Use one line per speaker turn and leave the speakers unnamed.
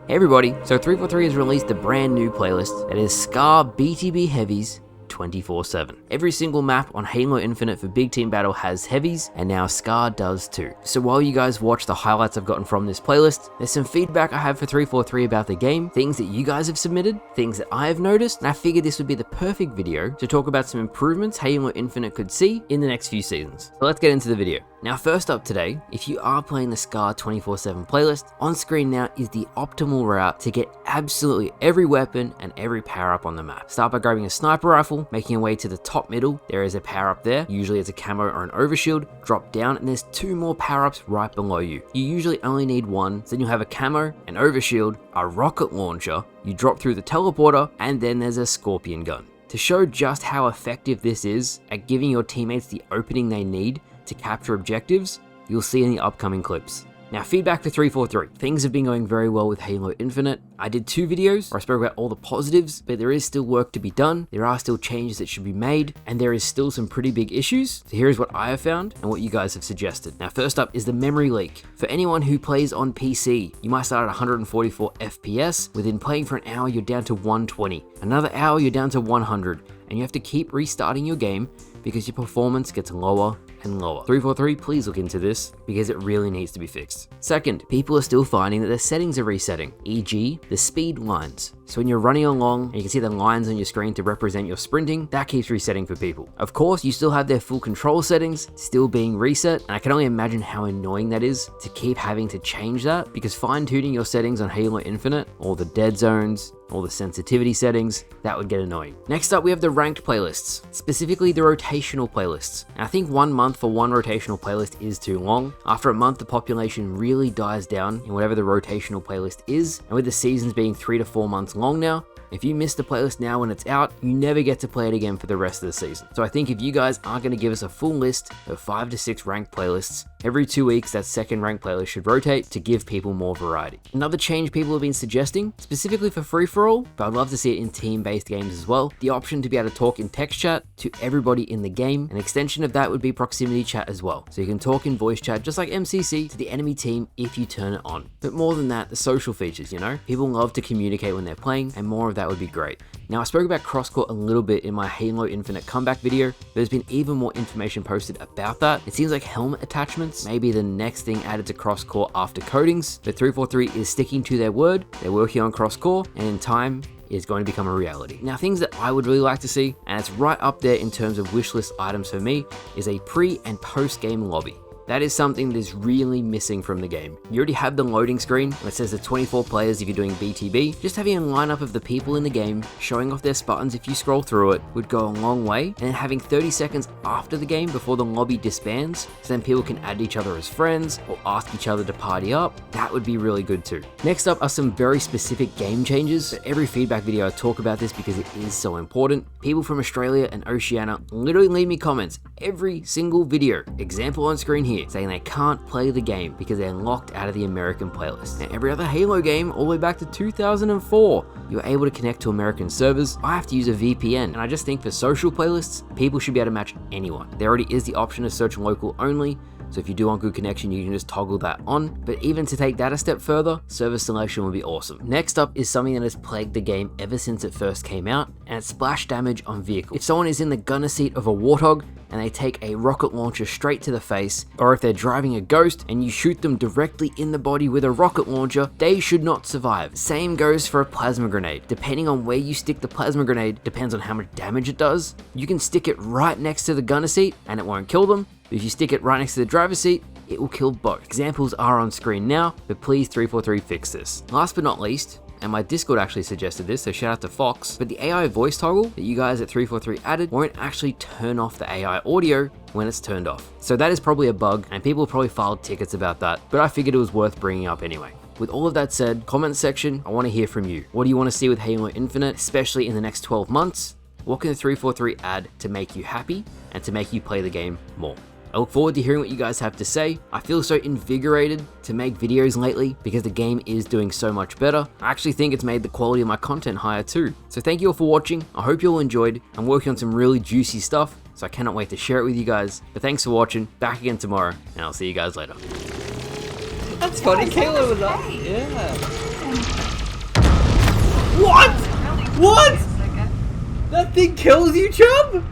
Hey everybody, so 343 has released a brand new playlist that is Scarr BTB Heavies 24/7. Every single map on Halo Infinite for Big Team Battle has Heavies, and now Scarr does too. So while you guys watch the highlights I've gotten from this playlist, there's some feedback I have for 343 about the game, things that you guys have submitted, things that I have noticed, and I figured this would be the perfect video to talk about some improvements Halo Infinite could see in the next few seasons. So let's get into the video. Now first up today, if you are playing the Scarr 24/7 playlist, on screen now is the optimal route to get absolutely every weapon and every power up on the map. Start by grabbing a sniper rifle, making your way to the top middle, there is a power up there, usually it's a camo or an overshield, drop down and there's two more power ups right below you. You usually only need one, so then you'll have a camo, an overshield, a rocket launcher, you drop through the teleporter, and then there's a scorpion gun. To show just how effective this is at giving your teammates the opening they need to capture objectives, you'll see in the upcoming clips. Now feedback to 343. Things have been going very well with Halo Infinite. I did 2 videos where I spoke about all the positives, but there is still work to be done. There are still changes that should be made, and there is still some pretty big issues. So here's what I have found and what you guys have suggested. Now first up is the memory leak. For anyone who plays on PC, you might start at 144 FPS. Within playing for an hour, you're down to 120. Another hour, you're down to 100. And you have to keep restarting your game because your performance gets lower and lower. 343, please look into this because it really needs to be fixed. Second, people are still finding that their settings are resetting, e.g. the speed lines. So when you're running along and you can see the lines on your screen to represent your sprinting, that keeps resetting for people. Of course, you still have their full control settings still being reset, and I can only imagine how annoying that is to keep having to change that, because fine-tuning your settings on Halo Infinite, all the dead zones, all the sensitivity settings, that would get annoying. Next up, we have the ranked playlists, specifically the rotational playlists. And I think 1 month for one rotational playlist is too long. After a month, the population really dies down in whatever the rotational playlist is, and with the seasons being 3 to 4 months long now, if you miss the playlist now when it's out, you never get to play it again for the rest of the season. So I think if you guys are going to give us a full list of 5 to 6 ranked playlists, every 2 weeks that second ranked playlist should rotate to give people more variety. Another change people have been suggesting, specifically for free-for-all, but I'd love to see it in team-based games as well, the option to be able to talk in text chat to everybody in the game. An extension of that would be proximity chat as well. So you can talk in voice chat just like MCC to the enemy team if you turn it on. But more than that, the social features, you know? People love to communicate when they're playing, and more of that would be great. Now I spoke about crosscore a little bit in my Halo Infinite comeback video. There's been even more information posted about that. It seems like helmet attachments may be the next thing added to crosscore after coatings, but 343 is sticking to their word. They're working on crosscore, and in time is going to become a reality. Now things that I would really like to see, and it's right up there in terms of wishlist items for me, is a pre and post game lobby. That is something that is really missing from the game. You already have the loading screen and it says the 24 players if you're doing BTB. Just having a lineup of the people in the game showing off their buttons if you scroll through it would go a long way, and then having 30 seconds after the game before the lobby disbands, so then people can add each other as friends or ask each other to party up, that would be really good too. Next up are some very specific game changes. For every feedback video I talk about this because it is so important. People from Australia and Oceania literally leave me comments every single video, example on screen here, saying they can't play the game because they're locked out of the American playlist. Now every other Halo game, all the way back to 2004, you were able to connect to American servers. I have to use a VPN, and I just think for social playlists, people should be able to match anyone. There already is the option to search local only, so if you do want good connection, you can just toggle that on. But even to take that a step further, server selection would be awesome. Next up is something that has plagued the game ever since it first came out, and it's splash damage on vehicles. If someone is in the gunner seat of a Warthog and they take a rocket launcher straight to the face, or if they're driving a Ghost and you shoot them directly in the body with a rocket launcher, they should not survive. Same goes for a plasma grenade. Depending on where you stick the plasma grenade depends on how much damage it does. You can stick it right next to the gunner seat and it won't kill them. If you stick it right next to the driver's seat, it will kill both. Examples are on screen now, but please 343 fix this. Last but not least, and my Discord actually suggested this, so shout out to Fox, but the AI voice toggle that you guys at 343 added won't actually turn off the AI audio when it's turned off. So that is probably a bug, and people probably filed tickets about that, but I figured it was worth bringing up anyway. With all of that said, comment section, I want to hear from you. What do you want to see with Halo Infinite, especially in the next 12 months? What can the 343 add to make you happy and to make you play the game more? I look forward to hearing what you guys have to say. I feel so invigorated to make videos lately because the game is doing so much better. I actually think it's made the quality of my content higher too. So thank you all for watching. I hope you all enjoyed. I'm working on some really juicy stuff, so I cannot wait to share it with you guys. But thanks for watching. Back again tomorrow, and I'll see you guys later.
That's funny, Kayla with that. Yeah. What? That thing kills you, chub?